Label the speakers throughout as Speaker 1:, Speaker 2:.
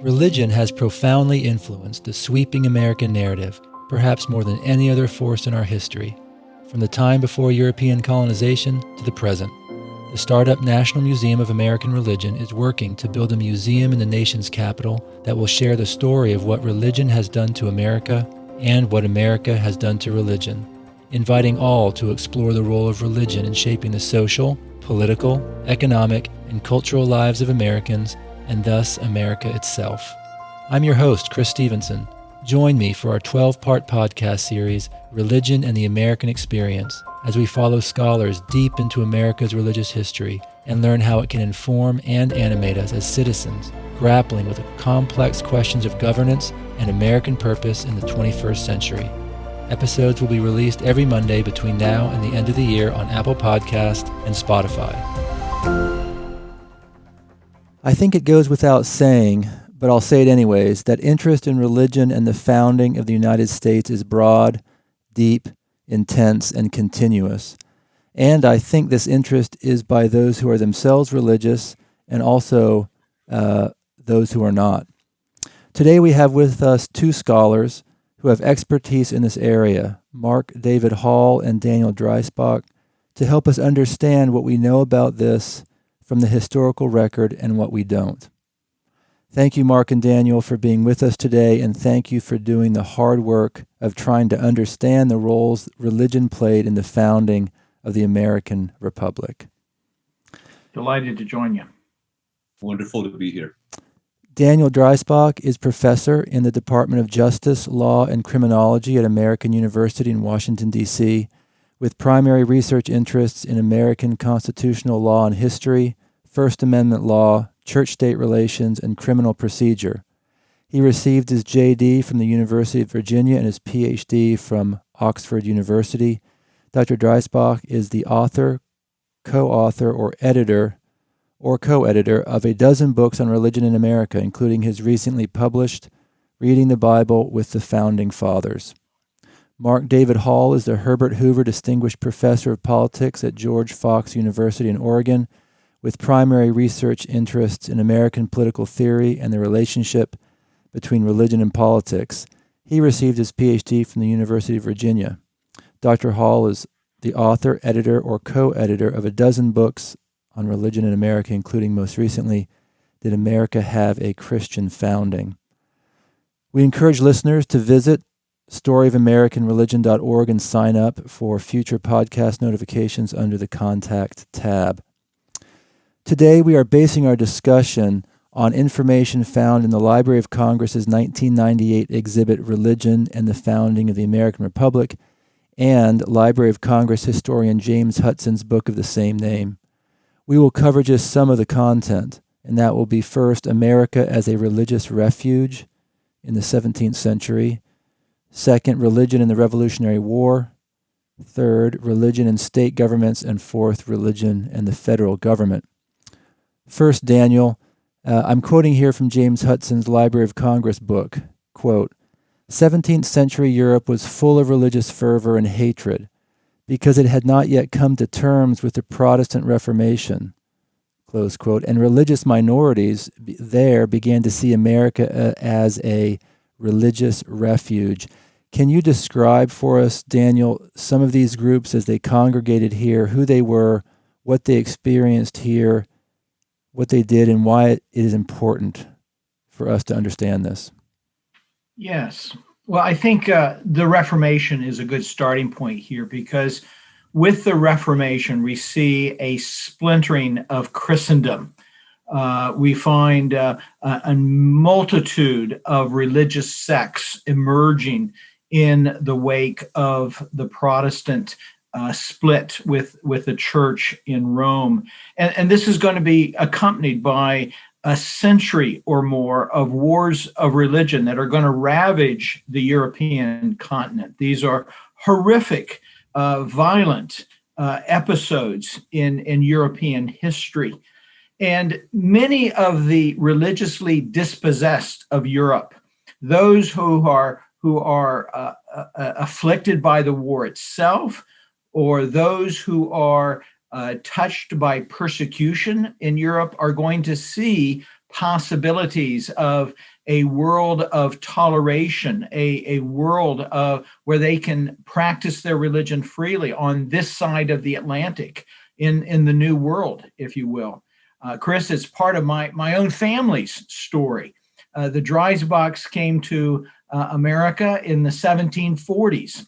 Speaker 1: Religion has profoundly influenced the sweeping American narrative, perhaps more than any other force in our history, from the time before European colonization to the present. The startup National Museum of American Religion is working to build a museum in the nation's capital that will share the story of what religion has done to America and what America has done to religion, inviting all to explore the role of religion in shaping the social, political, economic, and cultural lives of Americans, and thus America itself. I'm your host, Chris Stevenson. Join me for our 12-part podcast series, Religion and the American Experience, as we follow scholars deep into America's religious history and learn how it can inform and animate us as citizens, grappling with the complex questions of governance and American purpose in the 21st century. Episodes will be released every Monday between now and the end of the year on Apple Podcast and Spotify. I think it goes without saying, but I'll say it anyways, that interest in religion and the founding of the United States is broad, deep, intense, and continuous. And I think this interest is by those who are themselves religious and also those who are not. Today we have with us two scholars who have expertise in this area, Mark David Hall and Daniel Dreisbach, to help us understand what we know about this from the historical record and what we don't. Thank you, Mark and Daniel, for being with us today, and thank you for doing the hard work of trying to understand the roles religion played in the founding of the American Republic.
Speaker 2: Delighted to join you.
Speaker 3: Wonderful to be here.
Speaker 1: Daniel Dreisbach is professor in the Department of Justice, Law, and Criminology at American University in Washington, D.C., with primary research interests in American constitutional law and history, First Amendment law, church-state relations, and criminal procedure. He received his J.D. from the University of Virginia and his Ph.D. from Oxford University. Dr. Dreisbach is the author, co-author, or editor, or co-editor of a dozen books on religion in America, including his recently published Reading the Bible with the Founding Fathers. Mark David Hall is the Herbert Hoover Distinguished Professor of Politics at George Fox University in Oregon, with primary research interests in American political theory and the relationship between religion and politics. He received his Ph.D. from the University of Virginia. Dr. Hall is the author, editor, or co-editor of a dozen books on religion in America, including most recently, Did America Have a Christian Founding? We encourage listeners to visit storyofamericanreligion.org and sign up for future podcast notifications under the Contact tab. Today, we are basing our discussion on information found in the Library of Congress's 1998 exhibit, Religion and the Founding of the American Republic, and Library of Congress historian James Hudson's book of the same name. We will cover just some of the content, and that will be first, America as a religious refuge in the 17th century. Second, religion in the Revolutionary War. Third, religion in state governments. And fourth, religion and the federal government. First, Daniel, I'm quoting here from James Hudson's Library of Congress book, quote, 17th century Europe was full of religious fervor and hatred because it had not yet come to terms with the Protestant Reformation, close quote, and religious minorities there began to see America as a religious refuge. Can you describe for us, Daniel, some of these groups as they congregated here, who they were, what they experienced here, what they did, and why it is important for us to understand this?
Speaker 2: Yes. Well, I think the Reformation is a good starting point here, because with the Reformation, we see a splintering of Christendom. We find a multitude of religious sects emerging in the wake of the Protestant split with the church in Rome. And this is going to be accompanied by a century or more of wars of religion that are going to ravage the European continent. These are horrific, violent episodes in European history. And many of the religiously dispossessed of Europe, those who are afflicted by the war itself, or those who are touched by persecution in Europe, are going to see possibilities of a world of toleration, a world where they can practice their religion freely on this side of the Atlantic in the New World, if you will. Chris, it's part of my own family's story. The Dreisbachs came to America in the 1740s,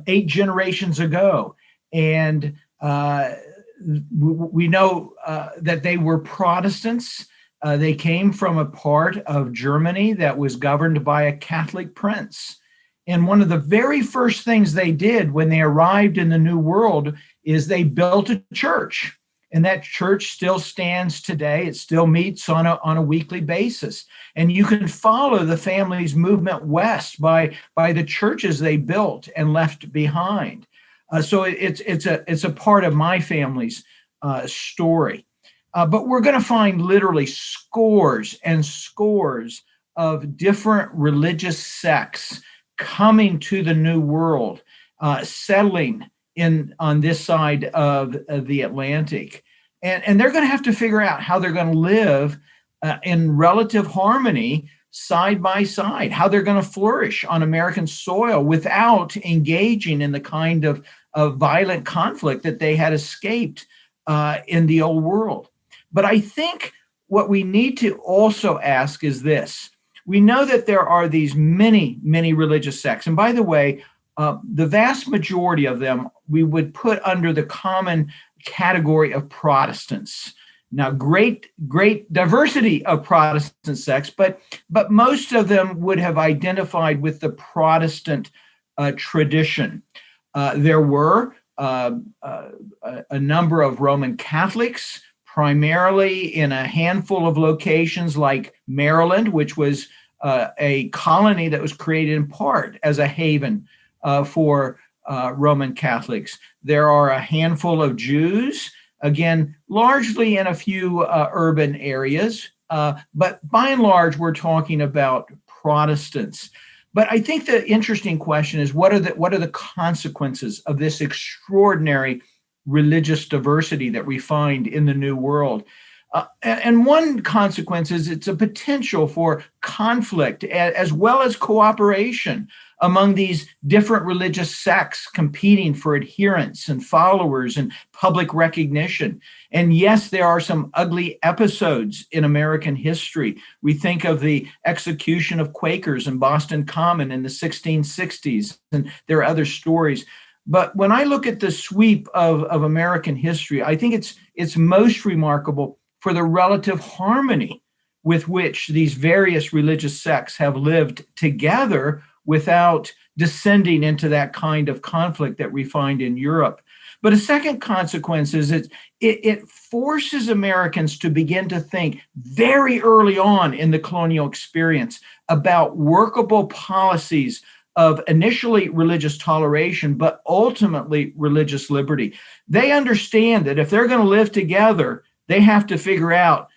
Speaker 2: 8 generations ago. And we know that they were Protestants. They came from a part of Germany that was governed by a Catholic prince. And one of the very first things they did when they arrived in the New World is they built a church. And that church still stands today. It still meets on a weekly basis. And you can follow the family's movement west by the churches they built and left behind. So it's a part of my family's story. But we're going to find literally scores and scores of different religious sects coming to the New World, settling on this side of the Atlantic. And they're going to have to figure out how they're going to live in relative harmony side by side, how they're going to flourish on American soil without engaging in the kind of violent conflict that they had escaped in the old world. But I think what we need to also ask is this. We know that there are these many, many religious sects. And by the way, the vast majority of them we would put under the common category of Protestants. Now, great diversity of Protestant sects, but most of them would have identified with the Protestant tradition. There were a number of Roman Catholics, primarily in a handful of locations like Maryland, which was a colony that was created in part as a haven for Roman Catholics. There are a handful of Jews, again, largely in a few urban areas, but by and large, we're talking about Protestants. But I think the interesting question is, what are the consequences of this extraordinary religious diversity that we find in the New World? And one consequence is it's a potential for conflict as well as cooperation among these different religious sects competing for adherents and followers and public recognition. And yes, there are some ugly episodes in American history. We think of the execution of Quakers in Boston Common in the 1660s, and there are other stories. But when I look at the sweep of American history, I think it's most remarkable for the relative harmony with which these various religious sects have lived together without descending into that kind of conflict that we find in Europe. But a second consequence is it forces Americans to begin to think very early on in the colonial experience about workable policies of initially religious toleration, but ultimately religious liberty. They understand that if they're going to live together, they have to figure out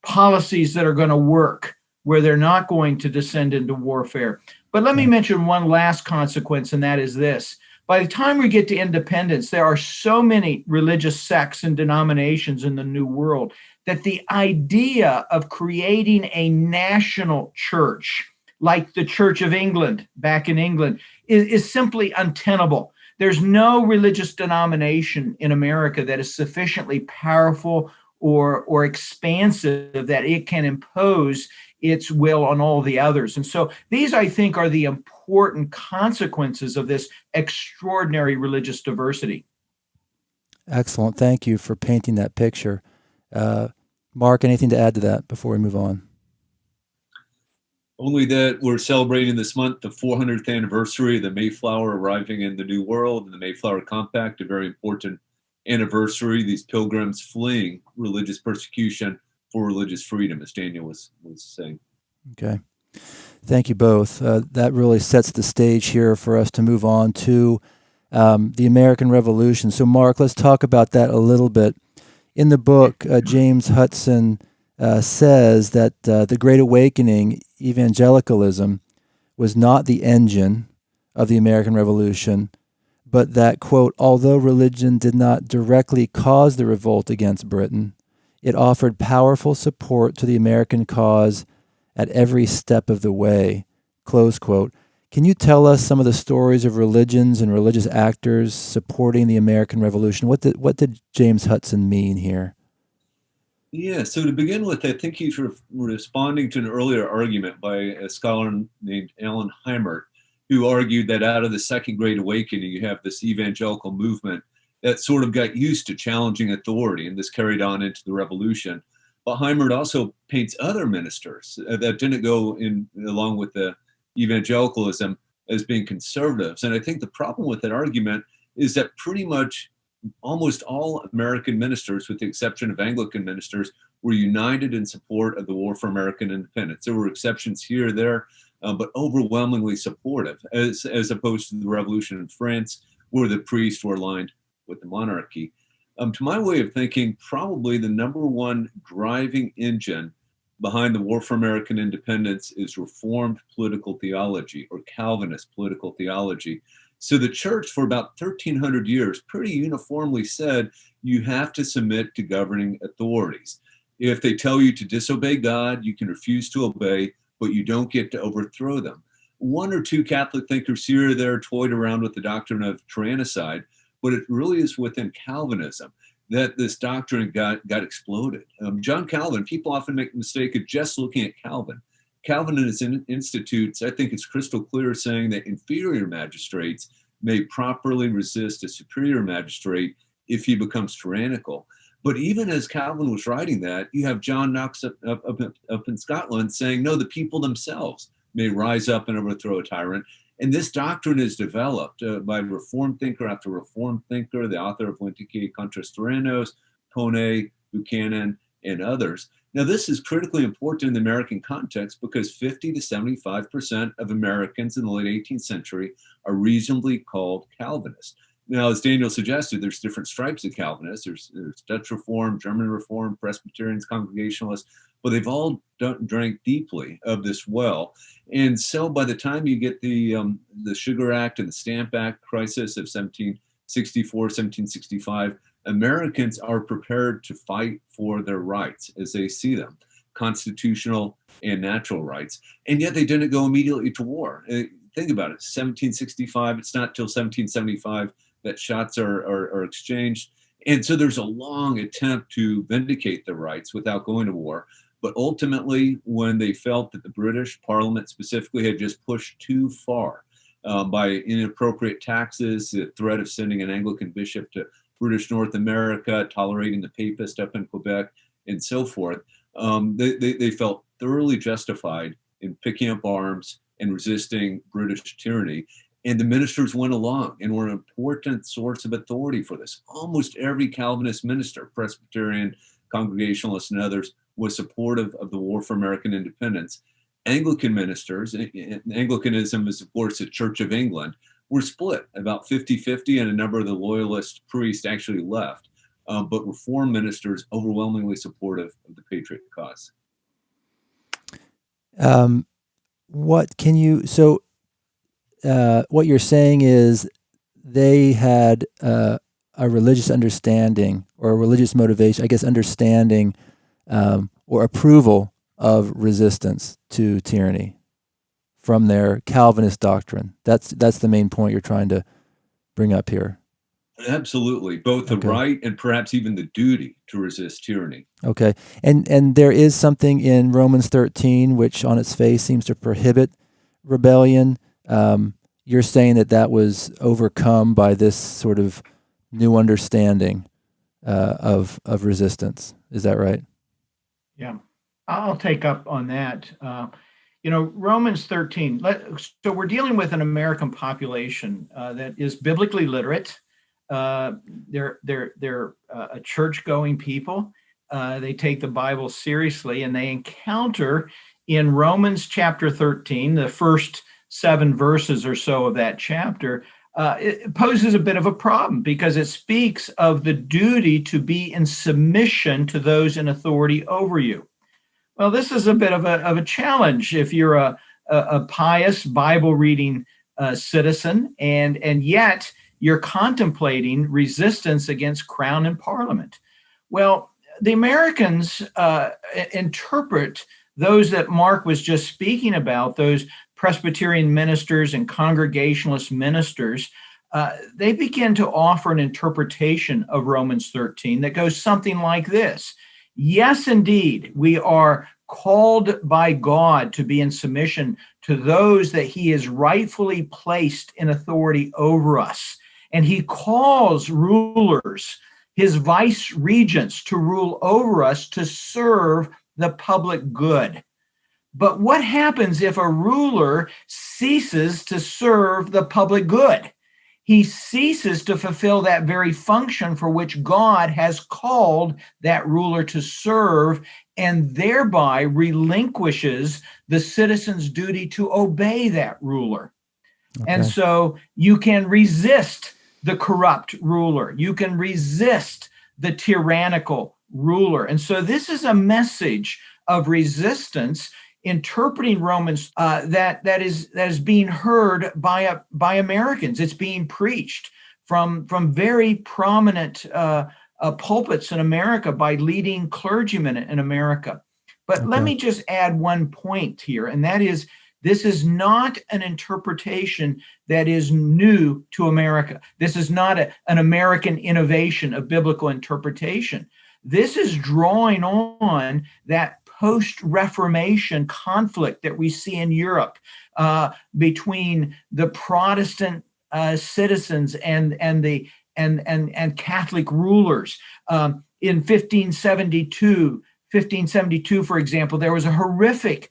Speaker 2: policies that are going to work, where they're not going to descend into warfare. But let me mention one last consequence, and that is this. By the time we get to independence, there are so many religious sects and denominations in the New World that the idea of creating a national church, like the Church of England back in England, is simply untenable. There's no religious denomination in America that is sufficiently powerful or expansive that it can impose its will on all the others. And so these, I think, are the important consequences of this extraordinary religious diversity.
Speaker 1: Excellent. Thank you for painting that picture. Mark, anything to add to that before we move on?
Speaker 3: Only that we're celebrating this month the 400th anniversary of the Mayflower arriving in the New World and the Mayflower Compact, a very important anniversary. These pilgrims fleeing religious persecution for religious freedom, as Daniel was saying.
Speaker 1: Okay. Thank you both. That really sets the stage here for us to move on to the American Revolution. So, Mark, let's talk about that a little bit. In the book, James Hudson says that the Great Awakening, evangelicalism, was not the engine of the American Revolution, but that, quote, although religion did not directly cause the revolt against Britain, It offered powerful support to the American cause at every step of the way, close quote. Can you tell us some of the stories of religions and religious actors supporting the American Revolution? What did James Hudson mean here?
Speaker 3: Yeah, so to begin with, I think he's responding to an earlier argument by a scholar named Alan Heimert, who argued that out of the Second Great Awakening, you have this evangelical movement that sort of got used to challenging authority, and this carried on into the Revolution. But Heimert also paints other ministers that didn't go in along with the evangelicalism as being conservatives. And I think the problem with that argument is that pretty much almost all American ministers, with the exception of Anglican ministers, were united in support of the War for American Independence. There were exceptions here or there, but overwhelmingly supportive, as opposed to the Revolution in France, where the priests were aligned with the monarchy. To my way of thinking, probably the number one driving engine behind the War for American Independence is Reformed political theology, or Calvinist political theology. So the church for about 1,300 years pretty uniformly said you have to submit to governing authorities. If they tell you to disobey God, you can refuse to obey, but you don't get to overthrow them. One or two Catholic thinkers here or there toyed around with the doctrine of tyrannicide, but it really is within Calvinism that this doctrine got exploded. John Calvin, people often make the mistake of just looking at Calvin. Calvin and his institutes, I think it's crystal clear, saying that inferior magistrates may properly resist a superior magistrate if he becomes tyrannical. But even as Calvin was writing that, you have John Knox up in Scotland saying, no, the people themselves may rise up and overthrow a tyrant. And this doctrine is developed by Reformed thinker after Reformed thinker, the author of Vindicae contra Tyrannos, Pone, Buchanan, and others. Now, this is critically important in the American context because 50 to 75% of Americans in the late 18th century are reasonably called Calvinists. Now, as Daniel suggested, there's different stripes of Calvinists. There's Dutch Reform, German Reform, Presbyterians, Congregationalists, but they've all drank deeply of this well. And so by the time you get the Sugar Act and the Stamp Act crisis of 1764, 1765, Americans are prepared to fight for their rights as they see them, constitutional and natural rights. And yet they didn't go immediately to war. Think about it, 1765, it's not till 1775 that shots are exchanged. And so there's a long attempt to vindicate their rights without going to war. But ultimately, when they felt that the British Parliament specifically had just pushed too far by inappropriate taxes, the threat of sending an Anglican bishop to British North America, tolerating the papist up in Quebec, and so forth, they felt thoroughly justified in picking up arms and resisting British tyranny. And the ministers went along and were an important source of authority for this. Almost every Calvinist minister, Presbyterian, Congregationalist, and others, was supportive of the War for American Independence. Anglican ministers, Anglicanism is, of course, the Church of England, were split about 50-50, and a number of the loyalist priests actually left. But Reformed ministers overwhelmingly supportive of the patriot cause.
Speaker 1: What you're saying is they had a religious understanding or a religious motivation, I guess, understanding or approval of resistance to tyranny from their Calvinist doctrine. That's the main point you're trying to bring up here.
Speaker 3: Absolutely, both the right and perhaps even the duty to resist tyranny.
Speaker 1: Okay, and there is something in Romans 13 which on its face seems to prohibit rebellion. You're saying that was overcome by this sort of new understanding of resistance. Is that right?
Speaker 2: Yeah, I'll take up on that. Romans 13. So we're dealing with an American population that is biblically literate. They're a church-going people. They take the Bible seriously, and they encounter in Romans chapter 13, the first 7 verses or so of that chapter, it poses a bit of a problem because it speaks of the duty to be in submission to those in authority over you. Well, this is a bit of a challenge if you're a pious Bible-reading citizen, and yet you're contemplating resistance against Crown and Parliament. Well, the Americans interpret those that Mark was just speaking about, those Presbyterian ministers and Congregationalist ministers. They begin to offer an interpretation of Romans 13 that goes something like this. Yes, indeed, we are called by God to be in submission to those that he has rightfully placed in authority over us. And he calls rulers, his vice regents, to rule over us to serve the public good. But what happens if a ruler ceases to serve the public good? He ceases to fulfill that very function for which God has called that ruler to serve, and thereby relinquishes the citizen's duty to obey that ruler.
Speaker 1: Okay.
Speaker 2: And so you can resist the corrupt ruler. You can resist the tyrannical ruler. And so this is a message of resistance, interpreting Romans that is being heard by Americans. It's being preached from very prominent pulpits in America by leading clergymen in America. But let me just add one point here, and that is, this is not an interpretation that is new to America. This is not an American innovation of biblical interpretation. This is drawing on that post-Reformation conflict that we see in Europe between the Protestant citizens and Catholic rulers. In 1572, for example, there was a horrific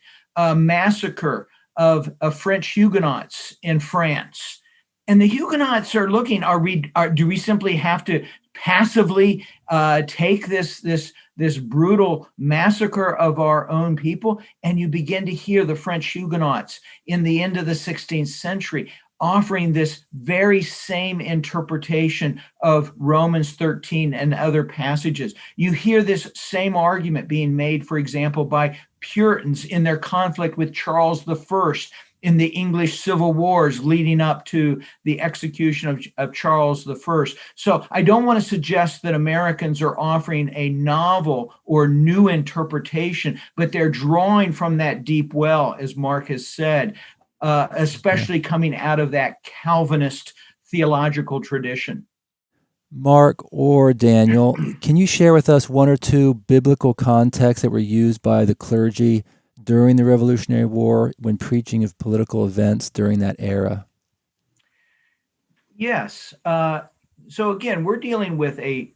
Speaker 2: massacre of French Huguenots in France. And the Huguenots are looking, do we simply have to passively take this brutal massacre of our own people? And you begin to hear the French Huguenots in the end of the 16th century offering this very same interpretation of Romans 13 and other passages. You hear this same argument being made, for example, by Puritans in their conflict with Charles I in the English Civil Wars leading up to the execution of Charles I. So I don't want to suggest that Americans are offering a novel or new interpretation, but they're drawing from that deep well, as Mark has said, especially coming out of that Calvinist theological tradition.
Speaker 1: Mark or Daniel, can you share with us one or two biblical contexts that were used by the clergy during the Revolutionary War when preaching of political events during that era?
Speaker 2: Yes. So again, we're dealing with a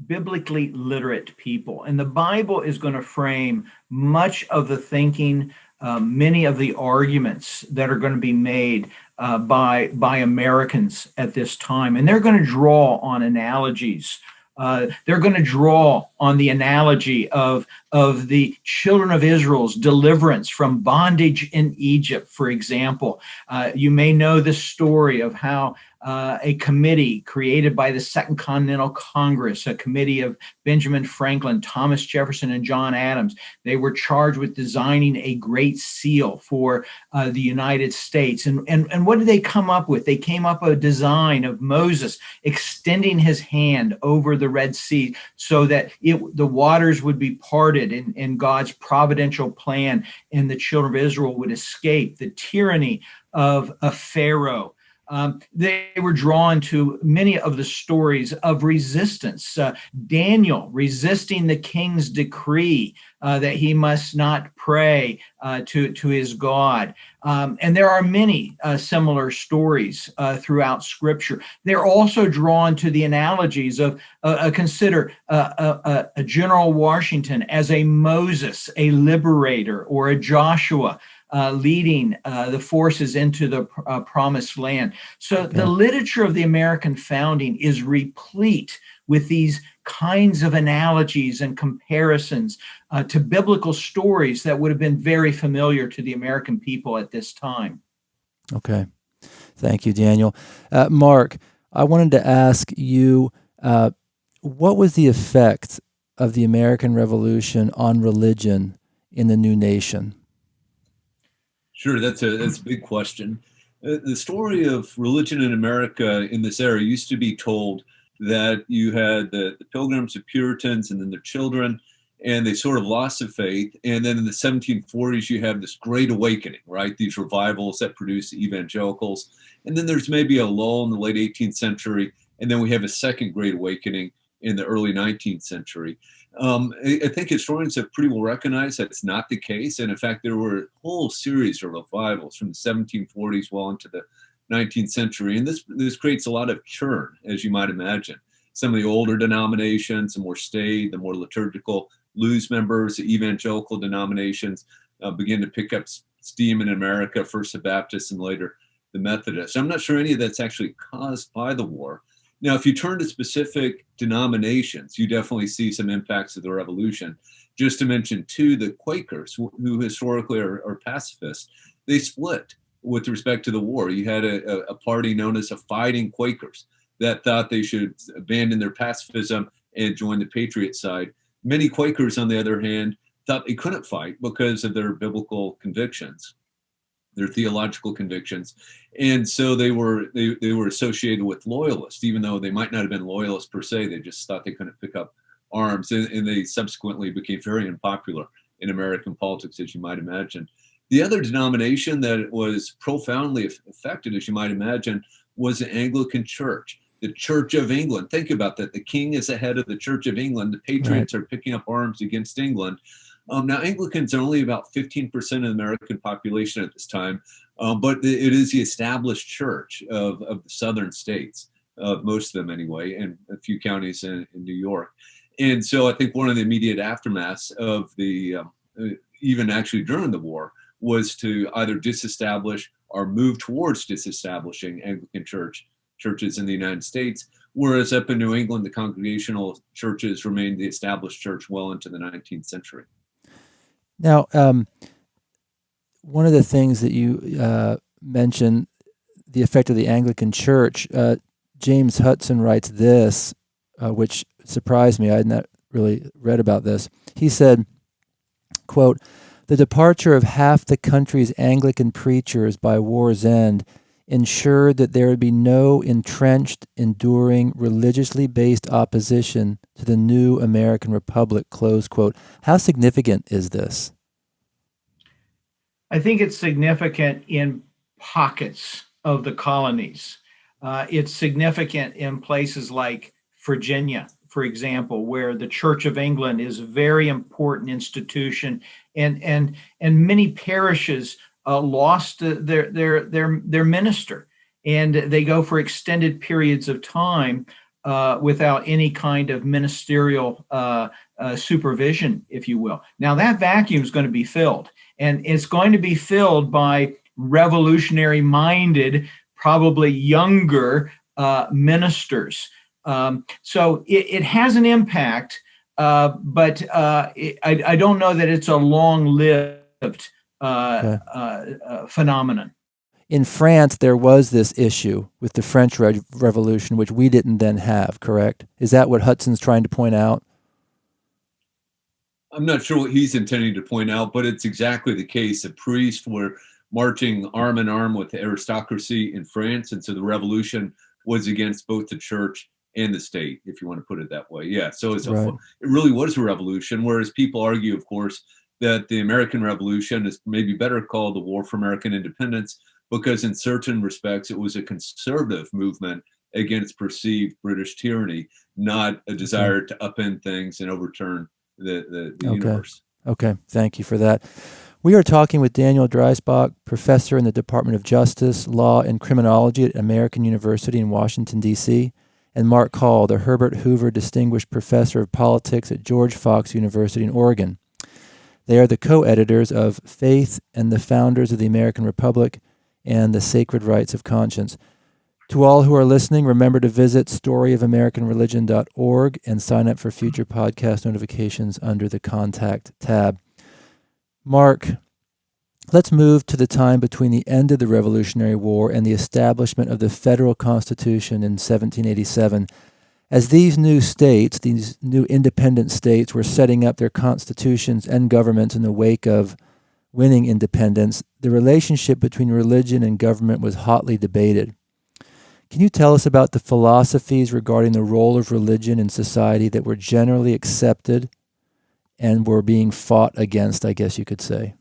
Speaker 2: biblically literate people, and the Bible is going to frame much of the thinking, many of the arguments that are going to be made by Americans at this time. And they're going to draw on analogies. They're going to draw on the analogy of the children of Israel's deliverance from bondage in Egypt, for example. You may know the story of how a committee created by the Second Continental Congress, a committee of Benjamin Franklin, Thomas Jefferson, and John Adams, they were charged with designing a great seal for the United States. And what did they come up with? They came up with a design of Moses extending his hand over the Red Sea so that the waters would be parted in God's providential plan, and the children of Israel would escape the tyranny of a Pharaoh. They were drawn to many of the stories of resistance. Daniel resisting the king's decree that he must not pray to his God. And there are many similar stories throughout Scripture. They're also drawn to the analogies of consider a General Washington as a Moses, a liberator, or a Joshua, leading the forces into the promised land. So the literature of the American founding is replete with these kinds of analogies and comparisons to biblical stories that would have been very familiar to the American people at this time.
Speaker 1: Okay. Thank you, Daniel. Mark, I wanted to ask you, what was the effect of the American Revolution on religion in the new nation?
Speaker 3: Sure, that's a big question. The story of religion in America in this era used to be told that you had the Pilgrims, the Puritans, and then their children, and they sort of lost the faith. And then in the 1740s, you have this Great Awakening, right? These revivals that produce evangelicals. And then there's maybe a lull in the late 18th century, and then we have a second Great Awakening in the early 19th century. I think historians have pretty well recognized that's not the case. And in fact, there were a whole series of revivals from the 1740s well into the 19th century. And this creates a lot of churn, as you might imagine. Some of the older denominations, the more staid, the more liturgical, lose members. The evangelical denominations begin to pick up steam in America, first the Baptists and later the Methodists. I'm not sure any of that's actually caused by the war. Now, if you turn to specific denominations, you definitely see some impacts of the revolution. Just to mention two, the Quakers, who historically are pacifists, they split with respect to the war. You had a party known as the Fighting Quakers that thought they should abandon their pacifism and join the Patriot side. Many Quakers, on the other hand, thought they couldn't fight because of their biblical convictions, their theological convictions. And so they were associated with loyalists, even though they might not have been loyalists per se. They just thought they couldn't pick up arms. And they subsequently became very unpopular in American politics, as you might imagine. The other denomination that was profoundly affected, as you might imagine, was the Anglican Church, the Church of England. Think about that. The king is the head of the Church of England. The patriots are picking up arms against England. Now, Anglicans are only about 15% of the American population at this time, but it is the established church of the southern states, most of them anyway, and a few counties in New York. And so I think one of the immediate aftermaths of the, even actually during the war, was to either disestablish or move towards disestablishing Anglican churches in the United States, whereas up in New England, the congregational churches remained the established church well into the 19th century.
Speaker 1: Now, one of the things that you mentioned, the effect of the Anglican Church, James Hudson writes this, which surprised me. I had not really read about this. He said, quote, "The departure of half the country's Anglican preachers by war's end ensured that there would be no entrenched, enduring, religiously based opposition to the new American Republic," close quote. How significant is this?
Speaker 2: I think it's significant in pockets of the colonies. It's significant in places like Virginia, for example, where the Church of England is a very important institution, and many parishes lost their minister, and they go for extended periods of time without any kind of ministerial supervision, if you will. Now that vacuum is going to be filled, and it's going to be filled by revolutionary-minded, probably younger ministers. So it has an impact, but I don't know that it's a long-lived phenomenon.
Speaker 1: In France, there was this issue with the French Revolution, which we didn't then have, correct? Is that what Hudson's trying to point out?
Speaker 3: I'm not sure what he's intending to point out, but it's exactly the case. The priests were marching arm in arm with the aristocracy in France, and so the revolution was against both the church and the state, if you want to put it that way. Yeah, so it really was a revolution, whereas people argue, of course, that the American Revolution is maybe better called the War for American Independence, because in certain respects it was a conservative movement against perceived British tyranny, not a desire to upend things and overturn the universe.
Speaker 1: Okay, thank you for that. We are talking with Daniel Dreisbach, professor in the Department of Justice, Law, and Criminology at American University in Washington, D.C., and Mark Call, the Herbert Hoover Distinguished Professor of Politics at George Fox University in Oregon. They are the co-editors of Faith and the Founders of the American Republic and the Sacred Rights of Conscience. To all who are listening, remember to visit storyofamericanreligion.org and sign up for future podcast notifications under the Contact tab. Mark, let's move to the time between the end of the Revolutionary War and the establishment of the Federal Constitution in 1787. As these new states, these new independent states, were setting up their constitutions and governments in the wake of winning independence, the relationship between religion and government was hotly debated. Can you tell us about the philosophies regarding the role of religion in society that were generally accepted and were being fought against, I guess you could say?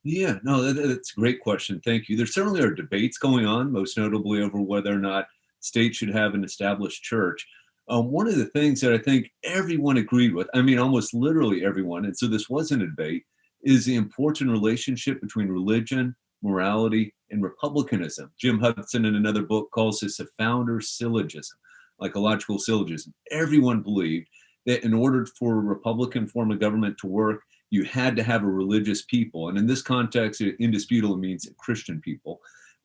Speaker 3: Yeah, no, that's a great question. Thank you. There certainly are debates going on, most notably over whether or not states should have an established church. One of the things that I think everyone agreed with, I mean, almost literally everyone, and so this wasn't a debate, is the important relationship between religion, morality, and republicanism. Jim Hudson, in another book, calls this a founder syllogism, like a logical syllogism. Everyone believed that in order for a Republican form of government to work, you had to have a religious people. And in this context, it indisputably means Christian people.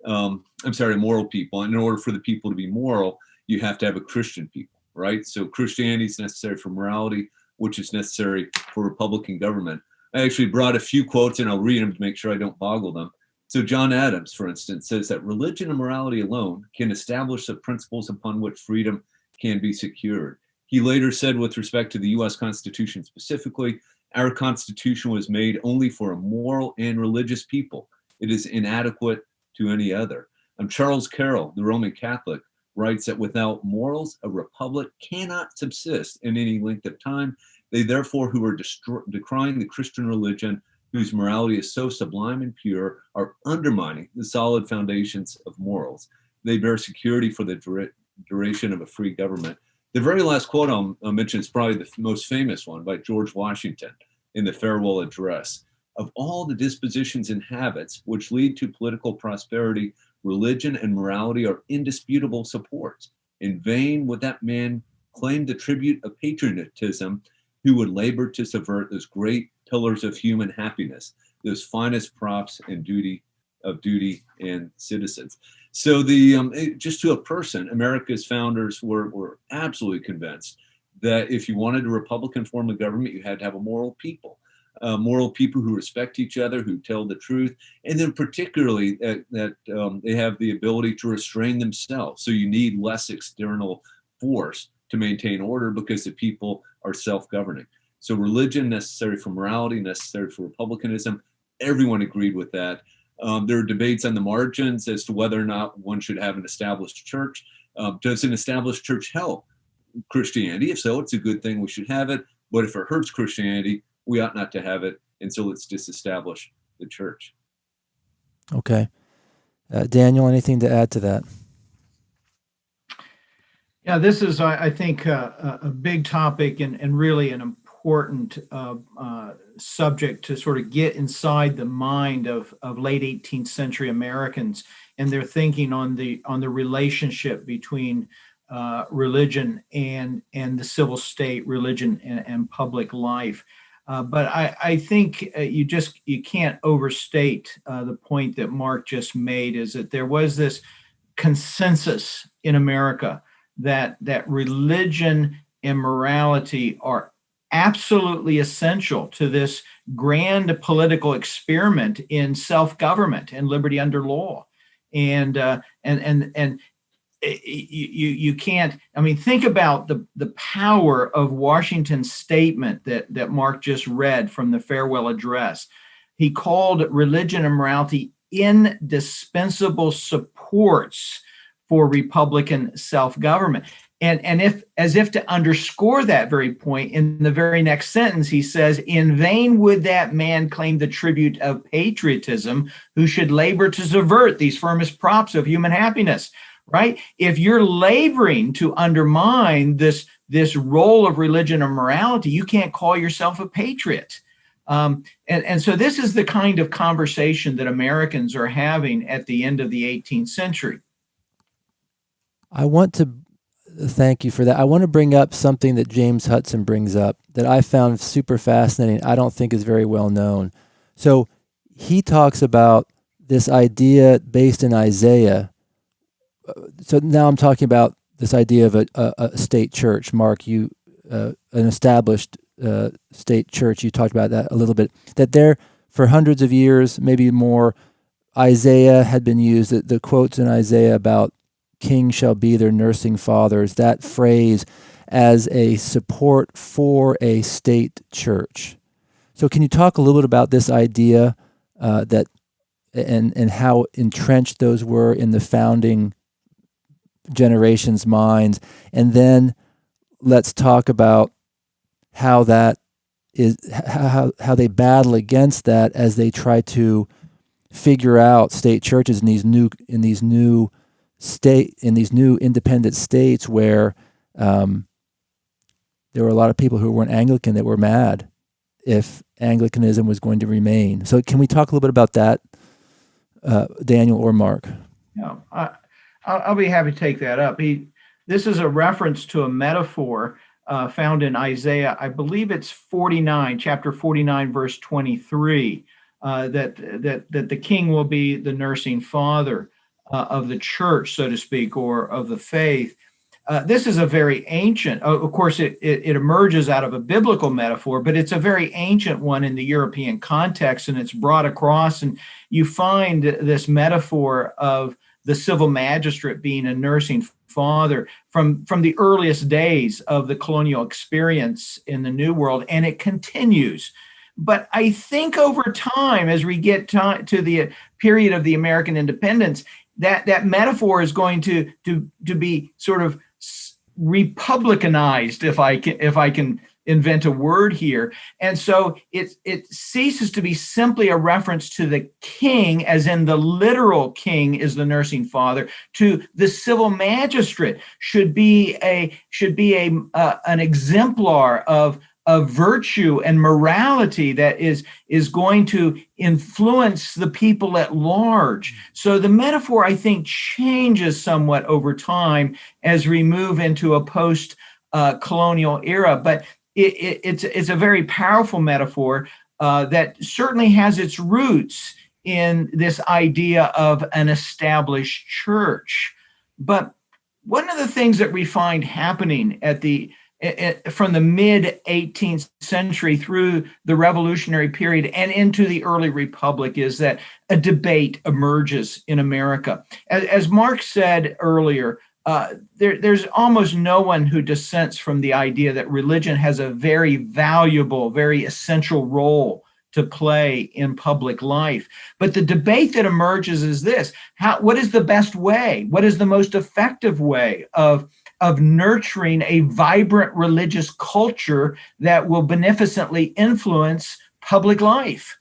Speaker 3: Moral people. And in order for the people to be moral, you have to have a Christian people, right? So Christianity is necessary for morality, which is necessary for Republican government. I actually brought a few quotes and I'll read them to make sure I don't boggle them. So John Adams, for instance, says that religion and morality alone can establish the principles upon which freedom can be secured. He later said, with respect to the US Constitution specifically, our Constitution was made only for a moral and religious people. It is inadequate to any other. Charles Carroll, the Roman Catholic, writes that without morals, a republic cannot subsist in any length of time. They therefore who are decrying the Christian religion, whose morality is so sublime and pure, are undermining the solid foundations of morals. They bear security for the duration of a free government. The very last quote I'll mention is probably the most famous one by George Washington in the Farewell Address. Of all the dispositions and habits which lead to political prosperity, religion and morality are indisputable supports. In vain would that man claim the tribute of patriotism who would labor to subvert those great pillars of human happiness, those finest props and duty and citizens. So just to a person, America's founders were absolutely convinced that if you wanted a Republican form of government, you had to have a moral people who respect each other, who tell the truth, and then particularly that they have the ability to restrain themselves. So you need less external force to maintain order because the people are self-governing. So religion necessary for morality, necessary for republicanism. Everyone agreed with that. There are debates on the margins as to whether or not one should have an established church. Does an established church help Christianity? If so, it's a good thing. We should have it. But if it hurts Christianity, we ought not to have it. And so let's disestablish the church.
Speaker 1: Okay. Daniel, anything to add to that?
Speaker 2: Yeah, this is, I think, a big topic and really an important subject to sort of get inside the mind of late 18th century Americans and their thinking on the relationship between religion and the civil state, religion and public life. But I think you can't overstate the point that Mark just made, is that there was this consensus in America that religion and morality are absolutely essential to this grand political experiment in self-government and liberty under law. And you can't, I mean, think about the power of Washington's statement that Mark just read from the farewell address. He called religion and morality indispensable supports for Republican self-government. And as if to underscore that very point, in the very next sentence, he says, in vain would that man claim the tribute of patriotism who should labor to subvert these firmest props of human happiness, right? If you're laboring to undermine this role of religion or morality, you can't call yourself a patriot. And so this is the kind of conversation that Americans are having at the end of the 18th century.
Speaker 1: I want to thank you for that. I want to bring up something that James Hudson brings up that I found super fascinating. I don't think is very well known. So he talks about this idea based in Isaiah. So now I'm talking about this idea of a state church. Mark, you an established state church. You talked about that a little bit. That there for hundreds of years, maybe more, Isaiah had been used. The quotes in Isaiah about kings shall be their nursing fathers, that phrase as a support for a state church. So can you talk a little bit about this idea that and how entrenched those were in the founding generation's minds. And then let's talk about how that is, how they battle against that as they try to figure out state churches in these new independent states where there were a lot of people who weren't Anglican that were mad if Anglicanism was going to remain. So can we talk a little bit about that, Daniel or Mark?
Speaker 2: Yeah, I'll be happy to take that up. This is a reference to a metaphor found in Isaiah, I believe it's 49, chapter 49, verse 23, that the king will be the nursing father of the church, so to speak, or of the faith. This is a very ancient, of course, it emerges out of a biblical metaphor, but it's a very ancient one in the European context, and it's brought across, and you find this metaphor of the civil magistrate being a nursing father from the earliest days of the colonial experience in the New World, and it continues. But I think over time, as we get to the period of the American independence, that metaphor is going to be sort of republicanized, if I can invent a word here. And so it ceases to be simply a reference to the king, as in the literal king is the nursing father, to the civil magistrate should be an exemplar of virtue and morality that is going to influence the people at large. So the metaphor, I think, changes somewhat over time as we move into a post-colonial era, but it's a very powerful metaphor that certainly has its roots in this idea of an established church. But one of the things that we find happening from the mid-18th century through the Revolutionary period and into the early Republic is that a debate emerges in America. As Mark said earlier, there's almost no one who dissents from the idea that religion has a very valuable, very essential role to play in public life. But the debate that emerges is this: what is the best way? What is the most effective way of nurturing a vibrant religious culture that will beneficently influence public life?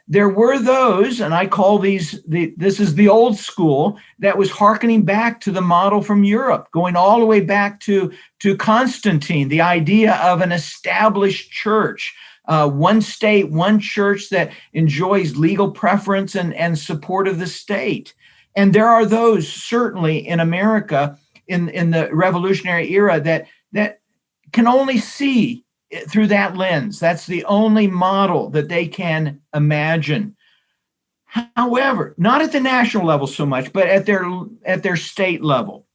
Speaker 2: There were those, and I call this is the old school, that was hearkening back to the model from Europe, going all the way back to Constantine, the idea of an established church, one state, one church that enjoys legal preference and support of the state. And there are those certainly in America in the Revolutionary era that can only see through that lens. That's the only model that they can imagine. However, not at the national level so much, but at their state level.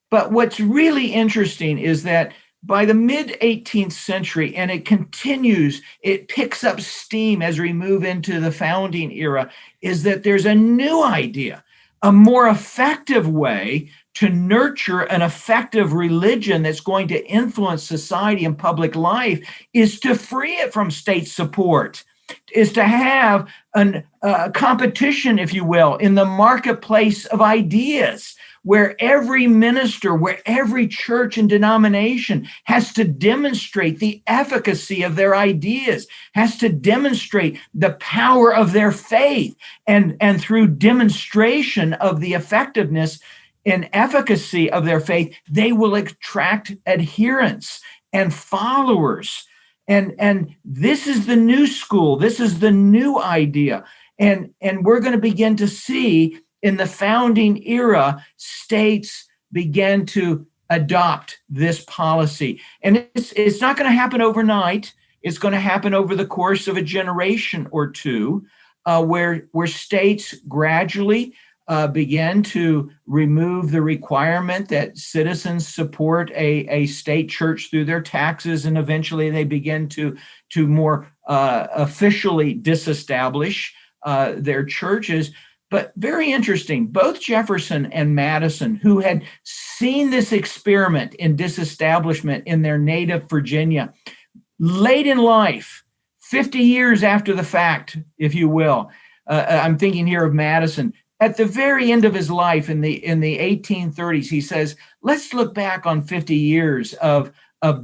Speaker 2: But what's really interesting is that by the mid-18th century, and it continues, it picks up steam as we move into the founding era, is that there's a new idea, a more effective way to nurture an effective religion that's going to influence society and public life is to free it from state support, is to have a competition, if you will, in the marketplace of ideas, where every minister, where every church and denomination has to demonstrate the efficacy of their ideas, has to demonstrate the power of their faith, and through demonstration of the effectiveness and efficacy of their faith, they will attract adherents and followers. And this is the new school. This is the new idea. And we're going to begin to see in the founding era, states began to adopt this policy. And it's not going to happen overnight. It's going to happen over the course of a generation or two, where states gradually began to remove the requirement that citizens support a state church through their taxes, and eventually they begin to more officially disestablish their churches. But very interesting, both Jefferson and Madison, who had seen this experiment in disestablishment in their native Virginia, late in life, 50 years after the fact, if you will, I'm thinking here of Madison, at the very end of his life in the 1830s, he says, let's look back on 50 years of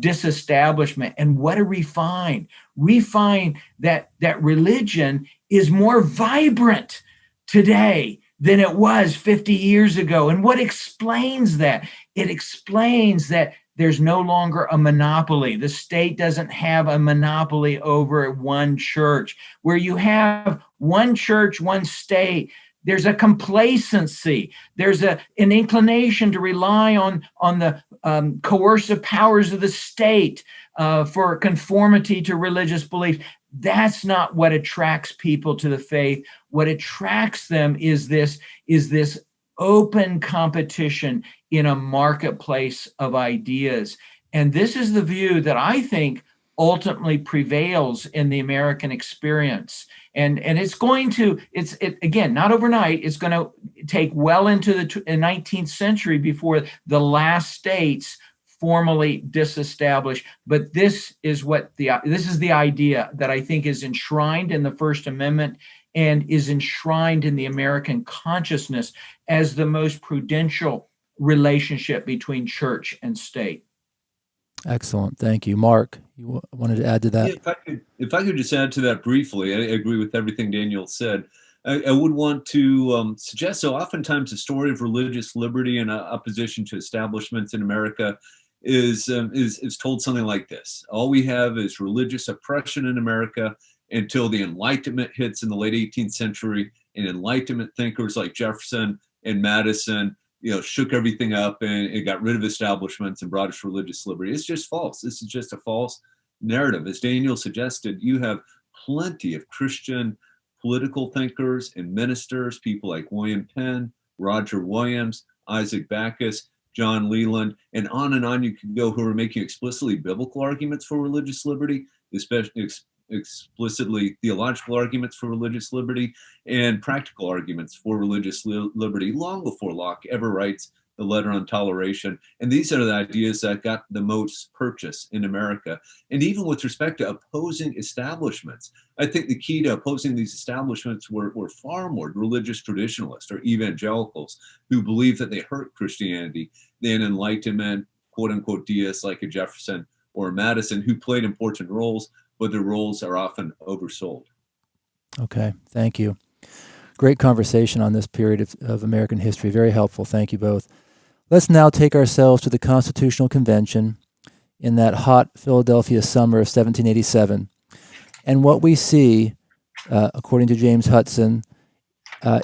Speaker 2: disestablishment, and what do we find? We find that religion is more vibrant today than it was 50 years ago. And what explains that? It explains that there's no longer a monopoly. The state doesn't have a monopoly over one church. Where you have one church, one state, there's a complacency. There's an inclination to rely on the coercive powers of the state for conformity to religious belief. That's not what attracts people to the faith. What attracts them is this open competition in a marketplace of ideas. And this is the view that I think ultimately prevails in the American experience. And it's going to, again, not overnight, it's going to take well into the 19th century before the last states formally disestablish. But this is the idea that I think is enshrined in the First Amendment and is enshrined in the American consciousness as the most prudential relationship between church and state.
Speaker 1: Excellent. Thank you. Mark, you wanted to add to that?
Speaker 3: Yeah, if I could just add to that briefly, I agree with everything Daniel said. I would want to suggest, so oftentimes the story of religious liberty and opposition to establishments in America is told something like this. All we have is religious oppression in America until the Enlightenment hits in the late 18th century, and Enlightenment thinkers like Jefferson and Madison, shook everything up and it got rid of establishments and brought us religious liberty. It's just false. This is just a false narrative. As Daniel suggested, you have plenty of Christian political thinkers and ministers, people like William Penn, Roger Williams, Isaac Backus, John Leland, and on you can go, who are making explicitly biblical arguments for religious liberty, especially explicitly theological arguments for religious liberty, and practical arguments for religious liberty long before Locke ever writes the letter on toleration. And these are the ideas that got the most purchase in America. And even with respect to opposing establishments, I think the key to opposing these establishments were far more religious traditionalists or evangelicals who believed that they hurt Christianity than Enlightenment, quote unquote, deists like a Jefferson or a Madison, who played important roles, but their roles are often oversold.
Speaker 1: Okay, thank you. Great conversation on this period of American history. Very helpful. Thank you both. Let's now take ourselves to the Constitutional Convention in that hot Philadelphia summer of 1787. And what we see, according to James Hudson,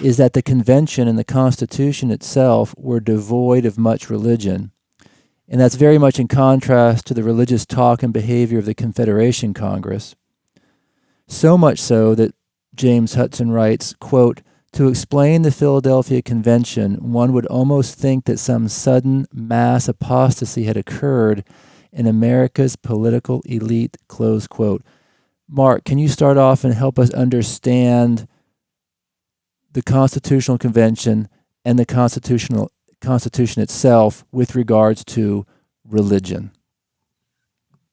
Speaker 1: is that the convention and the Constitution itself were devoid of much religion. And that's very much in contrast to the religious talk and behavior of the Confederation Congress. So much so that James Hudson writes, quote, "To explain the Philadelphia Convention, one would almost think that some sudden mass apostasy had occurred in America's political elite," close quote. Mark, can you start off and help us understand the Constitutional Convention and the Constitution itself with regards to religion?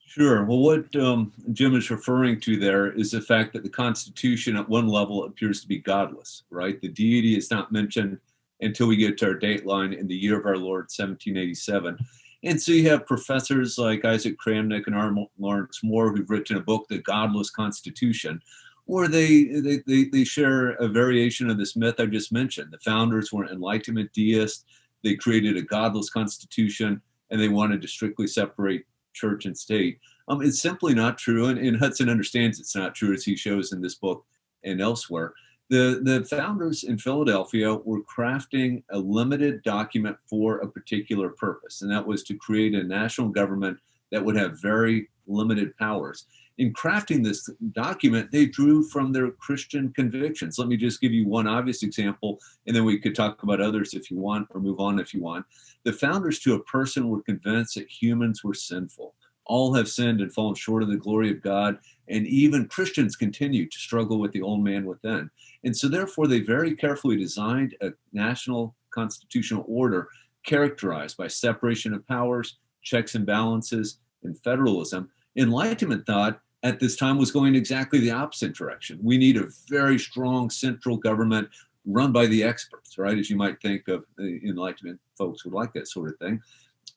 Speaker 3: Sure. Well, what Jim is referring to there is the fact that the Constitution at one level appears to be godless, right? The deity is not mentioned until we get to our dateline in the year of our Lord, 1787. And so you have professors like Isaac Kramnik and R. Lawrence Moore who've written a book, The Godless Constitution, where they share a variation of this myth I just mentioned. The founders were Enlightenment deists. They created a godless constitution, and they wanted to strictly separate church and state. It's simply not true, and Hudson understands it's not true, as he shows in this book and elsewhere. The founders in Philadelphia were crafting a limited document for a particular purpose, and that was to create a national government that would have very limited powers. In crafting this document, they drew from their Christian convictions. Let me just give you one obvious example, and then we could talk about others if you want, or move on if you want. The founders, to a person, were convinced that humans were sinful. All have sinned and fallen short of the glory of God, and even Christians continue to struggle with the old man within. And so therefore, they very carefully designed a national constitutional order characterized by separation of powers, checks and balances, and federalism. Enlightenment thought at this time was going exactly the opposite direction. We need a very strong central government run by the experts, right? As you might think of the Enlightenment folks would like that sort of thing.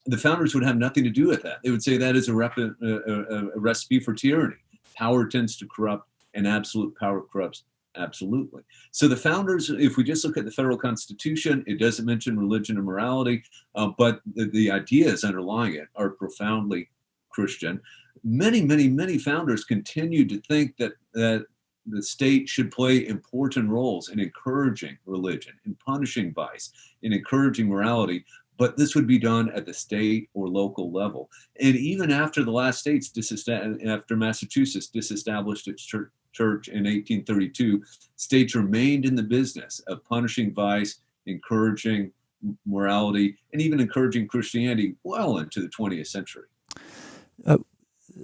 Speaker 3: The founders would have nothing to do with that. They would say that is a recipe for tyranny. Power tends to corrupt, and absolute power corrupts absolutely. So the founders, if we just look at the federal constitution, it doesn't mention religion or morality, but the ideas underlying it are profoundly Christian. Many founders continued to think that the state should play important roles in encouraging religion, in punishing vice, in encouraging morality, but this would be done at the state or local level. And even after the last states, after Massachusetts disestablished its church in 1832, states remained in the business of punishing vice, encouraging morality, and even encouraging Christianity well into the 20th century.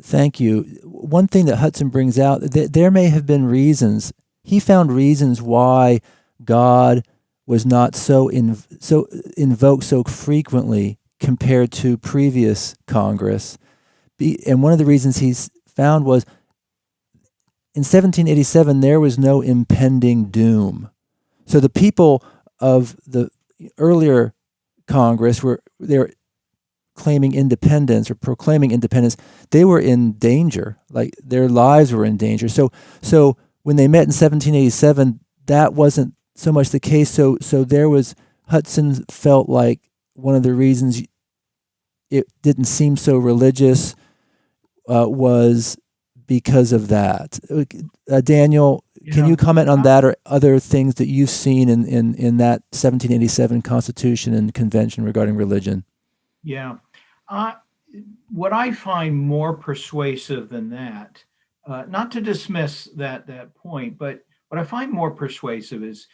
Speaker 1: Thank you. One thing that Hudson brings out, there may have been reasons. He found reasons why God was not so invoked so frequently compared to previous Congress. And one of the reasons he's found was in 1787, there was no impending doom. So the people of the earlier Congress they were claiming independence or proclaiming independence. They were in danger, like their lives were in danger. So when they met in 1787, that wasn't so much the case. So there was, Hudson felt like one of the reasons it didn't seem so religious was because of that. Daniel, can you comment on that or other things that you've seen in that 1787 Constitution and Convention regarding religion?
Speaker 2: Yeah. What I find more persuasive than that, not to dismiss that point, but what I find more persuasive is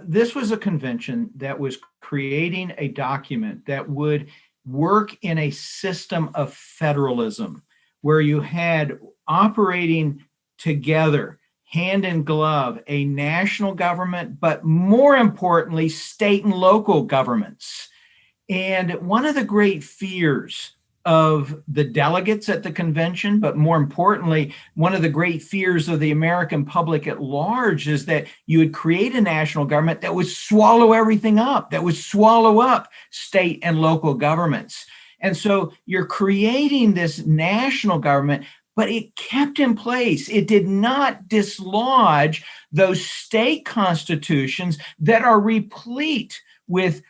Speaker 2: this was a convention that was creating a document that would work in a system of federalism where you had operating together, hand in glove, a national government, but more importantly, state and local governments. And one of the great fears of the delegates at the convention, but more importantly, one of the great fears of the American public at large is that you would create a national government that would swallow everything up, that would swallow up state and local governments. And so you're creating this national government, but it kept in place. It did not dislodge those state constitutions that are replete with